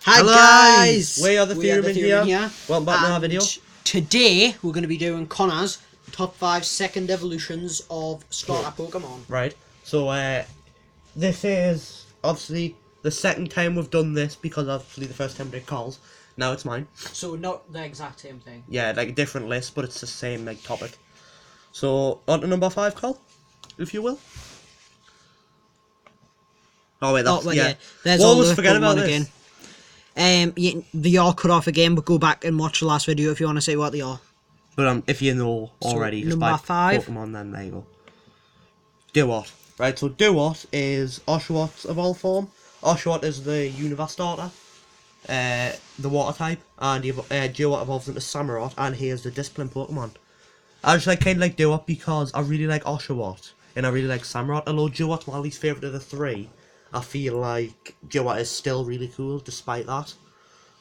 Hi Hello, guys! we are the Theorem here. Welcome back to our video. Today we're going to be doing Connor's top 5 second evolutions of starter Pokemon. Right, so this is obviously the second time we've done this because obviously the first time we did calls. Now it's mine. So not the exact same thing. Yeah, like a different list, but it's the same like topic. So on to number 5, Carl, if you will. Oh wait, that's yeah. There's we'll all always the forget about Pokemon this. again. The are cut off again, but go back and watch the last video if you want to see what they are. But if you know already, just number by 5. Pokemon, then there you go. Duot. Right, so Duot is Oshawott evolved form. Oshawott is the Universe starter, the water type, and Duot evolves into Samurott, and he is the discipline Pokemon. I just kind of like Duot because I really like Oshawott, and I really like Samurott. Although Duot's my least favourite of the three, I feel like Duot is still really cool despite that.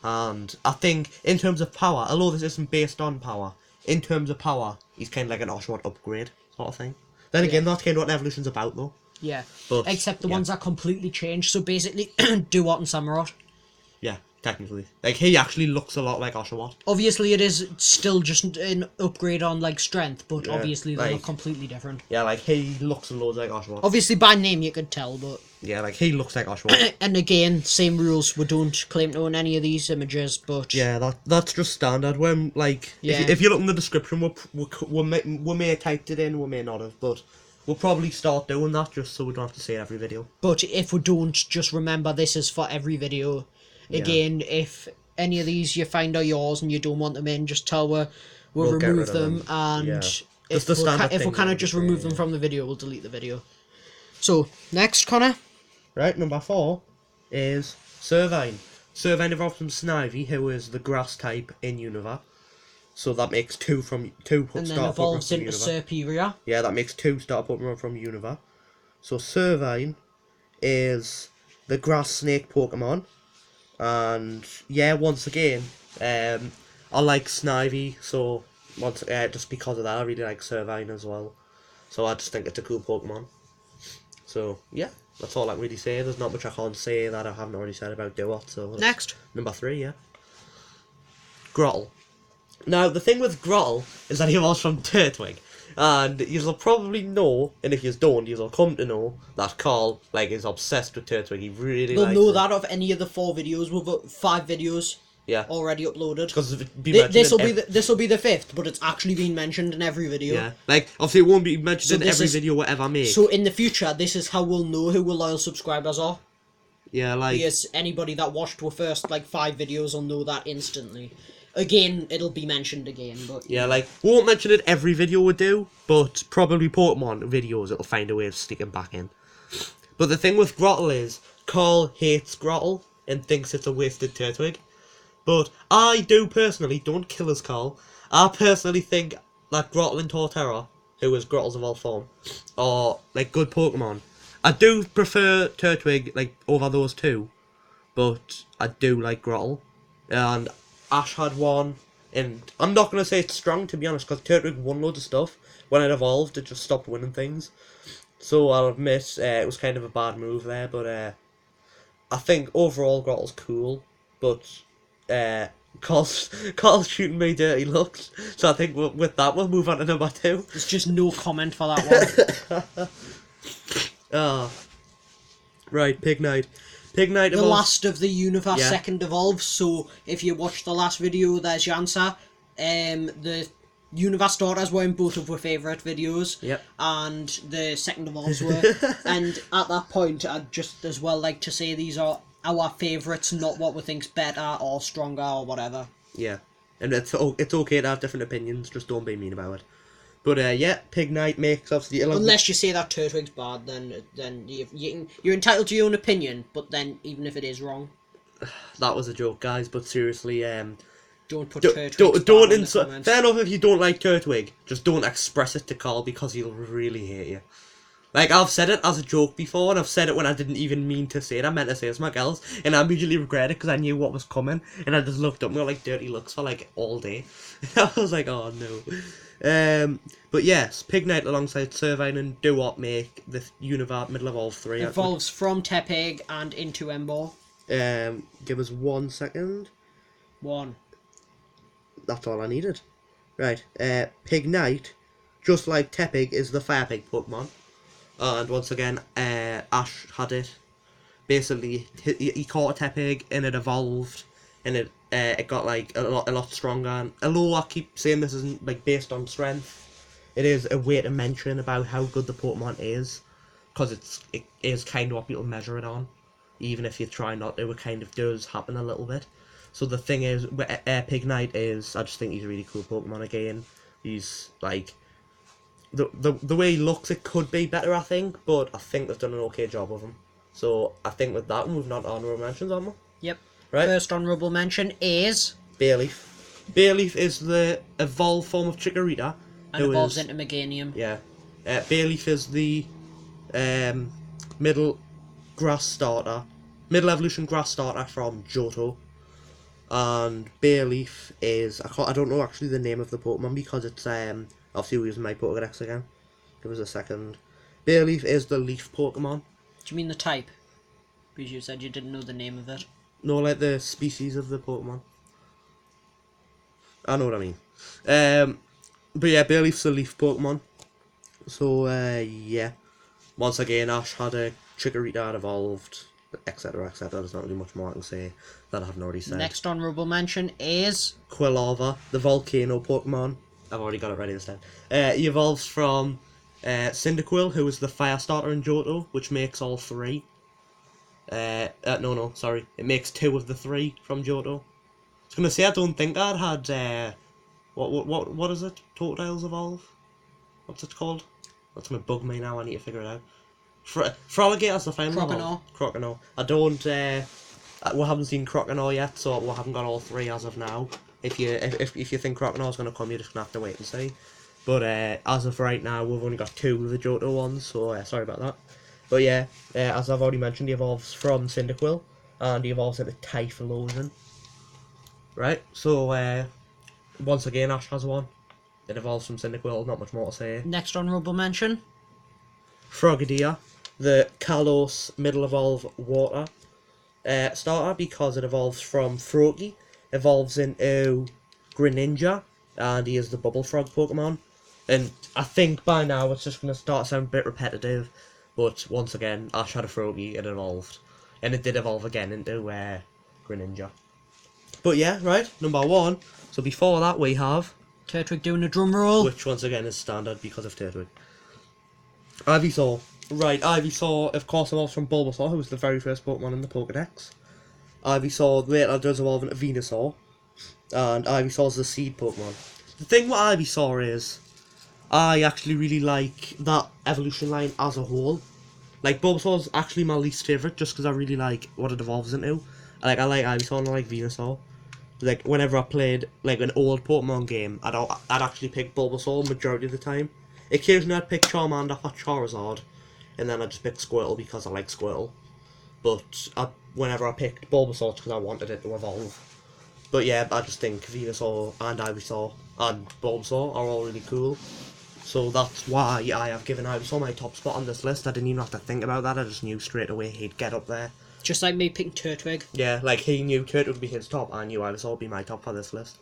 And I think in terms of power, although this isn't based on power, in terms of power, he's kind of like an Oshawott upgrade sort of thing. Then again, that's kind of what Evolution's about though. Yeah. But, except the ones that completely changed. So basically, Duot and Samurott. Yeah, technically. Like, he actually looks a lot like Oshawott. Obviously, it is still just an upgrade on, like, strength, but Yeah, obviously they're like- completely different. Yeah, like, he looks a lot like Oshawott. Obviously, by name you could tell, but... Yeah, like, he looks like Oshawott. And again, same rules. We don't claim to own any of these images, but... Yeah, that's just standard. When, like, Yeah. if you look in the description, we may have typed it in, we may not have, but we'll probably start doing that just so we don't have to say it every video. But if we don't, just remember this is for every video. Yeah. Again, if any of these you find are yours and you don't want them in, just tell we'll get remove rid of them. them. And Yeah. if the standard we thing kind that of just we say, remove them from the video, we'll delete the video. So, next, Connor. Right, number 4 is Servine. Servine evolved from Snivy, who is the grass type in Unova. So that makes two And then start evolves Pokemon from into Unova. Serperior. Yeah, that makes 2 start Pokemon from Unova. So Servine is the grass snake Pokemon. And yeah, once again, I like Snivy, so just because of that, I really like Servine as well. So I just think it's a cool Pokemon. So yeah, that's all I can really say. There's not much I can't say that I haven't already said about Duot. So Next. number 3, yeah. Grottle. Now the thing with Grottle is that he evolves from Turtwig. And you'll probably know, and if you don't, you'll come to know that Carl is obsessed with Turtwig. He really They'll likes know it. that of any of the 4 videos. We've got 5 videos Yeah, already uploaded. because This will be the 5th, but it's actually been mentioned in every video. yeah. Like obviously it won't be mentioned So in this every is- video whatever I make. So in the future, this is how we'll know who our loyal subscribers are. Yeah, like Because anybody that watched our first 5 videos will know that instantly. Again, it'll be mentioned again, but yeah, like we won't mention it every video we do, but probably Pokemon videos it'll find a way of sneaking back in. But the thing with Grottle is Carl hates Grottle and thinks it's a wasted Turtwig. But I do personally, don't kill us, Carl. I personally think that Grottle and Torterra, who is Grottle's evolved form, are good Pokemon. I do prefer Turtwig over those two, but I do like Grottle. And Ash had one, and I'm not going to say it's strong to be honest, because Turtwig won loads of stuff. When it evolved, it just stopped winning things. So I'll admit, it was kind of a bad move there, but I think overall Grottle's cool, but Carl's shooting me dirty looks, so I think with that we'll move on to number 2. there's just no comment for that one. Right, Pignite. Pignite The evolves... last of the Universe Yeah. second evolves, so if you watched the last video, there's your answer. The Universe starters were in both of our favourite videos, Yep. and the second evolves were. And at that point, I'd just as well like to say these are our favourites, not what we think's better or stronger or whatever. Yeah, and it's okay to have different opinions, just don't be mean about it. But yeah, Pignite makes obviously... Unless you say that Turtwig's bad, then you're entitled to your own opinion, but then even if it is wrong, That was a joke, guys, but seriously, don't put don't Turtwig's bad in the insult... comments. Fair enough if you don't like Turtwig, just don't express it to Carl because he'll really hate you. I've said it as a joke before, and I've said it when I didn't even mean to say it. I meant to say it's my girls, and I immediately regret it because I knew what was coming, and I just looked up and got dirty looks for all day. I was like, oh no. But yes, Pignite alongside Servine and Duot make the Unova Middle Evolve 3. Evolves from Tepig and into Ember. Give us 1 second. 1. That's all I needed. Right, Pignite, just like Tepig, is the Fire Pig Pokemon. And once again, Ash had it. Basically, he caught a Tepig and it evolved, and it got like a lot stronger. And although I keep saying this isn't like based on strength, it is a way to mention about how good the Pokemon is, because it is kind of what people measure it on. Even if you try not to, it kind of does happen a little bit. So the thing is, Pignite is, I just think he's a really cool Pokemon again. He's like, the way he looks, it could be better, I think, but I think they've done an okay job of him. So I think with that, moving on to honourable mentions, aren't we? Yep. Right. First honourable mention is... Bayleaf. Bayleaf is the evolved form of Chikorita. And evolves into Meganium. Yeah. Bayleaf is the middle evolution grass starter from Johto. And Bayleaf is, I don't know actually the name of the Pokemon because it's obviously we're using my Pokédex again. Give us a second. Bayleaf is the leaf Pokemon. Do you mean the type? Because you said you didn't know the name of it. No, like the species of the Pokemon. I know what I mean. But yeah, Bayleaf's the leaf Pokemon. So yeah. Once again, Ash had a Chikorita evolved, etc, etc. There's not really much more I can say that I haven't already said. Next honourable mention is... Quilava, the volcano Pokemon. I've already got it ready this time. He evolves from Cyndaquil, who is the fire starter in Johto, which makes all 3. No, sorry. It makes 2 of the 3 from Johto. I was going to say, I don't think I'd had... What is it? Totodiles evolve? What's it called? That's going to bug me now, I need to figure it out. Froligator's the final Croconaw. Croconaw. I don't... we haven't seen Croconaw yet, so we haven't got all 3 as of now. If you think Croconaw's going to come, you're just going to have to wait and see. But as of right now, we've only got 2 of the Johto ones, so sorry about that. But yeah, as I've already mentioned, he evolves from Cyndaquil, and he evolves into Typhlosion. Right, so once again, Ash has one. It evolves from Cyndaquil, not much more to say. Next honourable mention? Frogadier, the Kalos Middle Evolve Water starter, because it evolves from Froakie, evolves into Greninja, and he is the Bubble Frog Pokemon. And I think by now it's just going to start sounding a bit repetitive, but once again, Ash had a Froakie, it evolved. And it did evolve again into Greninja. But yeah, right, number 1. So before that we have... Turtwig doing a drum roll. Which once again is standard because of Turtwig. Ivysaur. Right, Ivysaur of course evolves from Bulbasaur, who was the very first Pokemon in the Pokédex. Ivysaur later does evolve into Venusaur. And Ivysaur's the seed Pokemon. The thing with Ivysaur is, I actually really like that evolution line as a whole. Like, Bulbasaur's actually my least favourite, just because I really like what it evolves into. I like Ivysaur and I like Venusaur. Like, whenever I played, like, an old Pokemon game, I'd actually pick Bulbasaur majority of the time. Occasionally I'd pick Charmander for Charizard, and then I'd just pick Squirtle because I like Squirtle. But whenever I picked Bulbasaur, it's because I wanted it to evolve. But yeah, I just think Venusaur and Ivysaur and Bulbasaur are all really cool. So that's why I have given Ivysaur my top spot on this list. I didn't even have to think about that, I just knew straight away he'd get up there. Just like me picking Turtwig. Yeah, like he knew Turtwig would be his top, I knew Ivysaur would be my top for this list.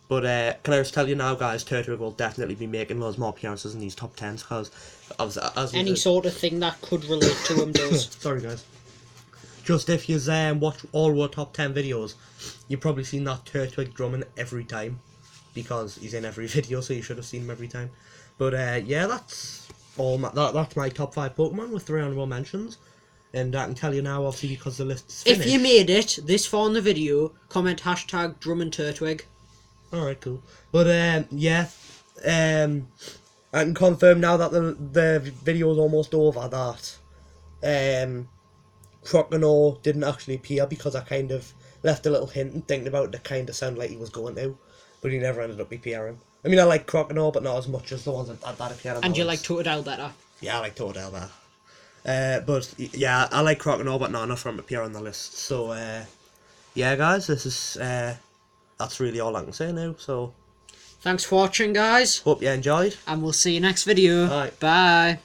But can I just tell you now, guys, Turtwig will definitely be making loads more appearances in these top 10s, because as any sort of thing that could relate to him does. Sorry, guys. Just if you watch all our top 10 videos, you've probably seen that Turtwig drumming every time, because he's in every video, so you should have seen him every time. But yeah, that's all. That's my top 5 Pokemon with 3 honourable mentions. And I can tell you now, obviously, because the list's finished. If you made it this far in the video, comment hashtag #DrummondTurtwig. Alright, cool. But yeah, I can confirm now that the video is almost over that Croconaw didn't actually appear, because I kind of left a little hint and thinking about it to kind of sound like he was going to, but he never ended up appearing. I mean, I like Croconaw, but not as much as the ones that appeared on. And you like Totodile better? Yeah, I like Totodile better. But yeah, I like Croconaw, but not enough for him to appear on the list. So yeah, guys, this is that's really all I can say now. So thanks for watching, guys. Hope you enjoyed, and we'll see you next video. Bye. Bye.